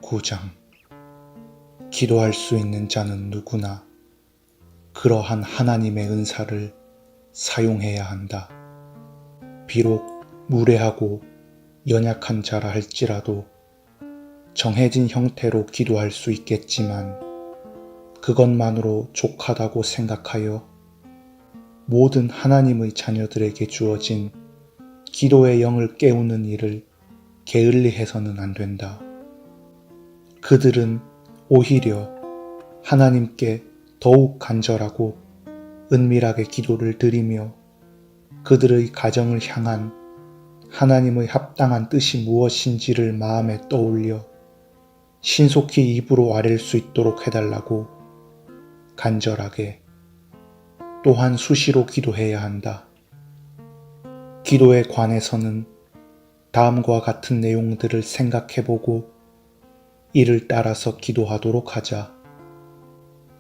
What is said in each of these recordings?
9장. 기도할 수 있는 자는 누구나 그러한 하나님의 은사를 사용해야 한다. 비록 무례하고 연약한 자라 할지라도 정해진 형태로 기도할 수 있겠지만 그것만으로 족하다고 생각하여 모든 하나님의 자녀들에게 주어진 기도의 영을 깨우는 일을 게을리해서는 안 된다. 그들은 오히려 하나님께 더욱 간절하고 은밀하게 기도를 드리며 그들의 가정을 향한 하나님의 합당한 뜻이 무엇인지를 마음에 떠올려 신속히 입으로 아랠 수 있도록 해달라고 간절하게 또한 수시로 기도해야 한다. 기도에 관해서는 다음과 같은 내용들을 생각해보고 이를 따라서 기도하도록 하자.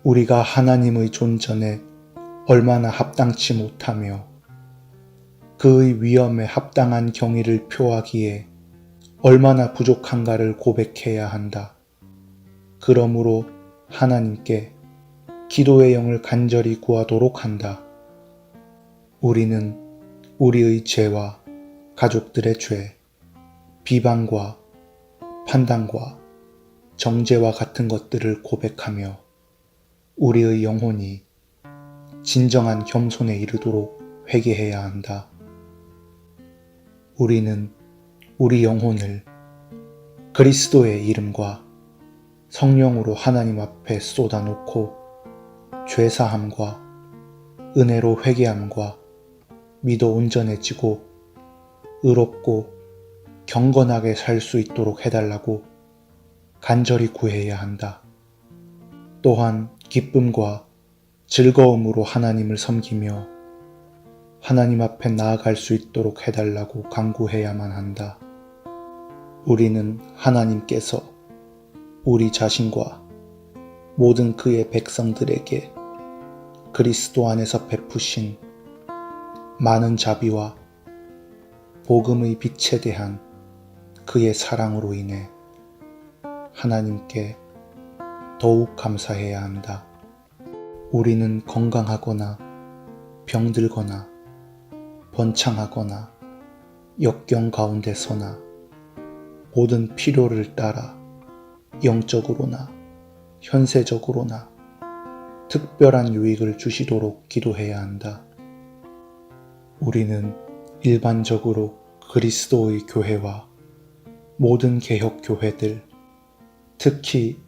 우리가 하나님의 존전에 얼마나 합당치 못하며 그의 위엄에 합당한 경의를 표하기에 얼마나 부족한가를 고백해야 한다. 그러므로 하나님께 기도의 영을 간절히 구하도록 한다. 우리는 우리의 죄와 가족들의 죄, 비방과 판단과 정죄와 같은 것들을 고백하며 우리의 영혼이 진정한 겸손에 이르도록 회개해야 한다. 우리는 우리 영혼을 그리스도의 이름과 성령으로 하나님 앞에 쏟아놓고 죄사함과 은혜로 회개함과 믿어 온전해지고 의롭고 경건하게 살 수 있도록 해달라고 간절히 구해야 한다. 또한 기쁨과 즐거움으로 하나님을 섬기며 하나님 앞에 나아갈 수 있도록 해달라고 간구해야만 한다. 우리는 하나님께서 우리 자신과 모든 그의 백성들에게 그리스도 안에서 베푸신 많은 자비와 복음의 빛에 대한 그의 사랑으로 인해 하나님께 더욱 감사해야 한다. 우리는 건강하거나 병들거나 번창하거나 역경 가운데서나 모든 필요를 따라 영적으로나 현세적으로나 특별한 유익을 주시도록 기도해야 한다. 우리는 일반적으로 그리스도의 교회와 모든 개혁 교회들, 특히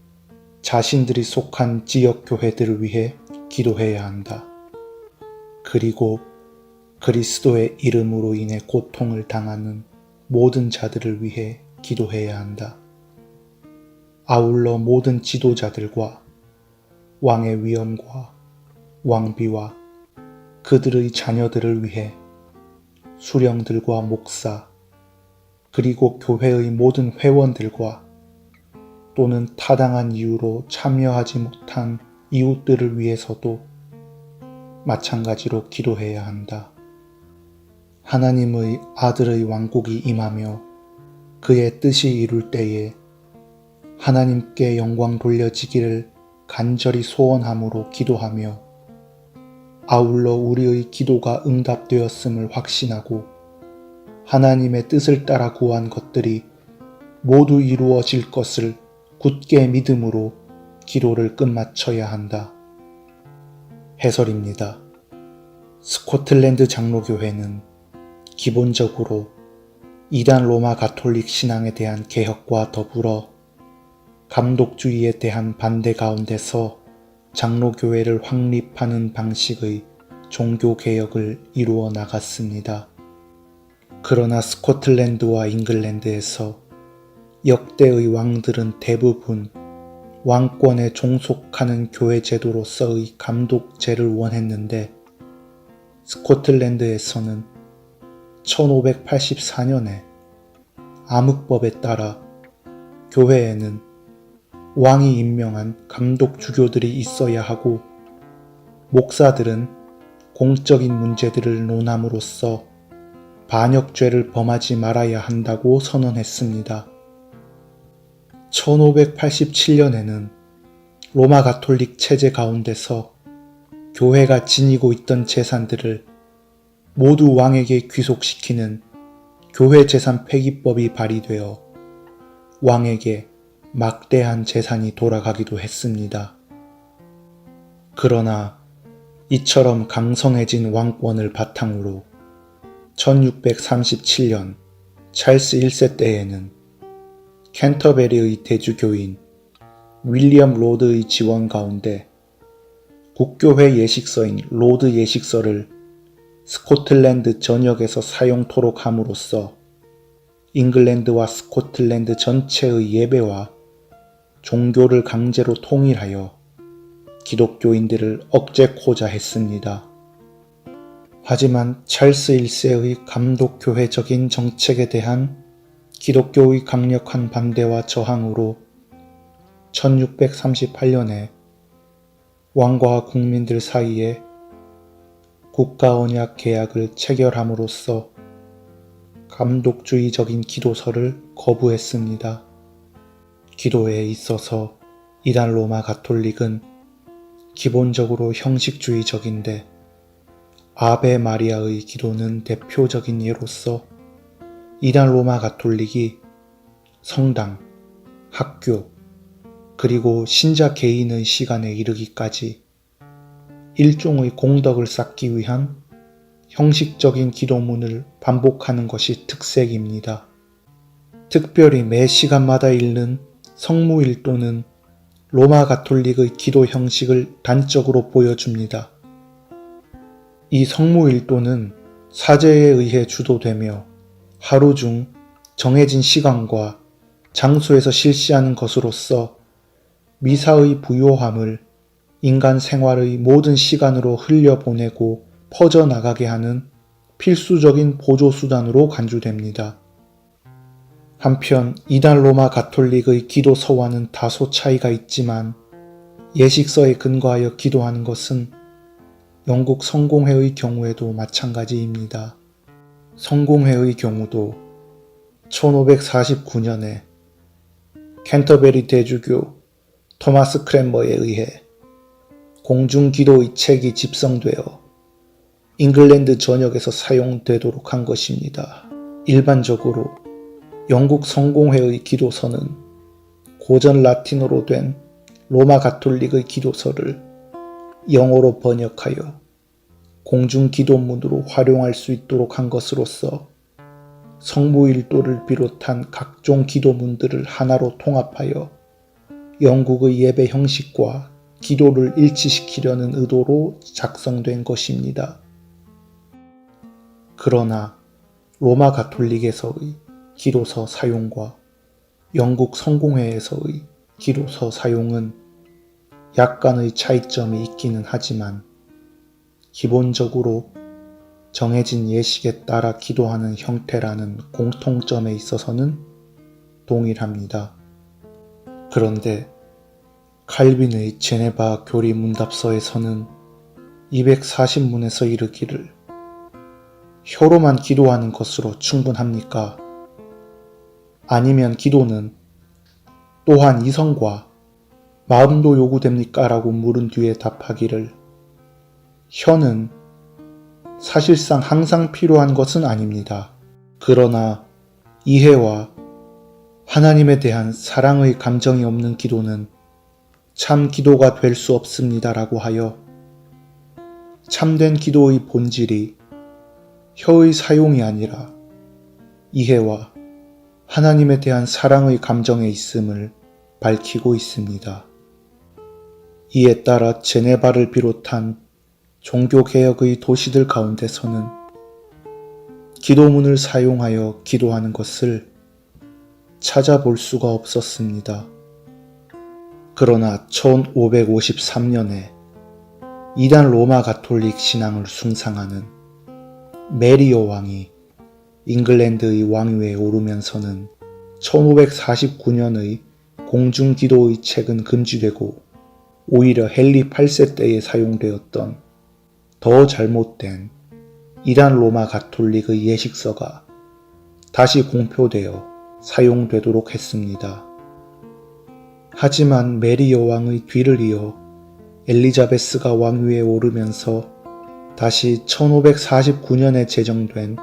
자신들이 속한 지역 교회들을 위해 기도해야 한다. 그리고 그리스도의 이름으로 인해 고통을 당하는 모든 자들을 위해 기도해야 한다. 아울러 모든 지도자들과 왕의 위엄과 왕비와 그들의 자녀들을 위해 수령들과 목사, 그리고 교회의 모든 회원들과 또는 타당한 이유로 참여하지 못한 이웃들을 위해서도 마찬가지로 기도해야 한다. 하나님의 아들의 왕국이 임하며 그의 뜻이 이룰 때에 하나님께 영광 돌려지기를 간절히 소원함으로 기도하며 아울러 우리의 기도가 응답되었음을 확신하고 하나님의 뜻을 따라 구한 것들이 모두 이루어질 것을 굳게 믿음으로 기도를 끝마쳐야 한다. 해설입니다. 스코틀랜드 장로교회는 기본적으로 이단 로마 가톨릭 신앙에 대한 개혁과 더불어 감독주의에 대한 반대 가운데서 장로교회를 확립하는 방식의 종교개혁을 이루어 나갔습니다. 그러나 스코틀랜드와 잉글랜드에서 역대의 왕들은 대부분 왕권에 종속하는 교회 제도로서의 감독제를 원했는데 스코틀랜드에서는 1584년에 암흑법에 따라 교회에는 왕이 임명한 감독 주교들이 있어야 하고 목사들은 공적인 문제들을 논함으로써 반역죄를 범하지 말아야 한다고 선언했습니다. 1587년에는 로마 가톨릭 체제 가운데서 교회가 지니고 있던 재산들을 모두 왕에게 귀속시키는 교회 재산 폐기법이 발의되어 왕에게 막대한 재산이 돌아가기도 했습니다. 그러나 이처럼 강성해진 왕권을 바탕으로 1637년 찰스 1세 때에는 캔터베리의 대주교인 윌리엄 로드의 지원 가운데 국교회 예식서인 로드 예식서를 스코틀랜드 전역에서 사용토록 함으로써 잉글랜드와 스코틀랜드 전체의 예배와 종교를 강제로 통일하여 기독교인들을 억제코자 했습니다. 하지만 찰스 1세의 감독교회적인 정책에 대한 기독교의 강력한 반대와 저항으로 1638년에 왕과 국민들 사이에 국가언약 계약을 체결함으로써 감독주의적인 기도서를 거부했습니다. 기도에 있어서 이단 로마 가톨릭은 기본적으로 형식주의적인데 아베 마리아의 기도는 대표적인 예로서 이단 로마 가톨릭이 성당, 학교, 그리고 신자 개인의 시간에 이르기까지 일종의 공덕을 쌓기 위한 형식적인 기도문을 반복하는 것이 특색입니다. 특별히 매 시간마다 읽는 성무일도는 로마 가톨릭의 기도 형식을 단적으로 보여줍니다. 이 성무일도는 사제에 의해 주도되며 하루 중 정해진 시간과 장소에서 실시하는 것으로서 미사의 부요함을 인간 생활의 모든 시간으로 흘려보내고 퍼져나가게 하는 필수적인 보조수단으로 간주됩니다. 한편 이단 로마 가톨릭의 기도서와는 다소 차이가 있지만 예식서에 근거하여 기도하는 것은 영국 성공회의 경우에도 마찬가지입니다. 성공회의 경우도 1549년에 캔터베리 대주교 토마스 크랜머에 의해 공중기도의 책이 집성되어 잉글랜드 전역에서 사용되도록 한 것입니다. 일반적으로 영국 성공회의 기도서는 고전 라틴어로 된 로마 가톨릭의 기도서를 영어로 번역하여 공중기도문으로 활용할 수 있도록 한 것으로서 성무일도를 비롯한 각종 기도문들을 하나로 통합하여 영국의 예배 형식과 기도를 일치시키려는 의도로 작성된 것입니다. 그러나 로마 가톨릭에서의 기도서 사용과 영국 성공회에서의 기도서 사용은 약간의 차이점이 있기는 하지만 기본적으로 정해진 예식에 따라 기도하는 형태라는 공통점에 있어서는 동일합니다. 그런데 칼빈의 제네바 교리 문답서에서는 240문에서 이르기를 혀로만 기도하는 것으로 충분합니까? 아니면 기도는 또한 이성과 마음도 요구됩니까? 라고 물은 뒤에 답하기를 혀는 사실상 항상 필요한 것은 아닙니다. 그러나 이해와 하나님에 대한 사랑의 감정이 없는 기도는 참 기도가 될 수 없습니다. 라고 하여 참된 기도의 본질이 혀의 사용이 아니라 이해와 하나님에 대한 사랑의 감정에 있음을 밝히고 있습니다. 이에 따라 제네바를 비롯한 종교개혁의 도시들 가운데서는 기도문을 사용하여 기도하는 것을 찾아볼 수가 없었습니다. 그러나 1553년에 이단 로마 가톨릭 신앙을 숭상하는 메리오 왕이 잉글랜드의 왕위에 오르면서는 1549년의 공중기도의 책은 금지되고 오히려 헨리 8세 때에 사용되었던 더 잘못된 이단 로마 가톨릭의 예식서가 다시 공표되어 사용되도록 했습니다. 하지만 메리 여왕의 뒤를 이어 엘리자베스가 왕위에 오르면서 다시 1549년에 제정된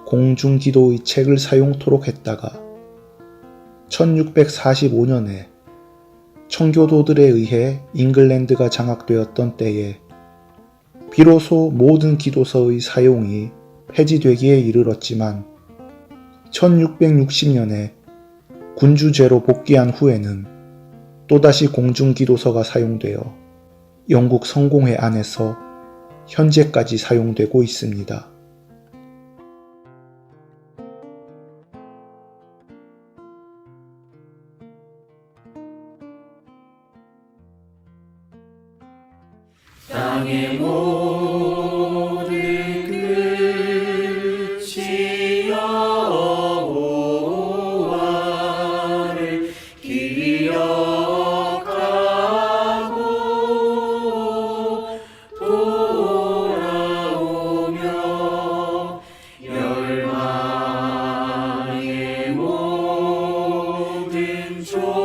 공중기도의 책을 사용토록 했다가 1645년에 청교도들에 의해 잉글랜드가 장악되었던 때에 비로소 모든 기도서의 사용이 폐지되기에 이르렀지만 1660년에 군주제로 복귀한 후에는 또다시 공중기도서가 사용되어 영국 성공회 안에서 현재까지 사용되고 있습니다. 땅의 모든 끝이 여호와를 기억하고 돌아오며 열방의 모든 족속이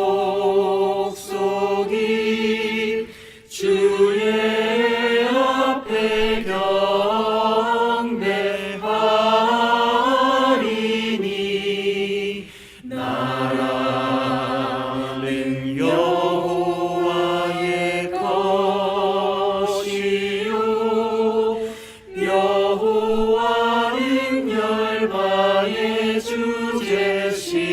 주의 경배하리니 나라는 여호와의 것이요 여호와는 열방의 주제시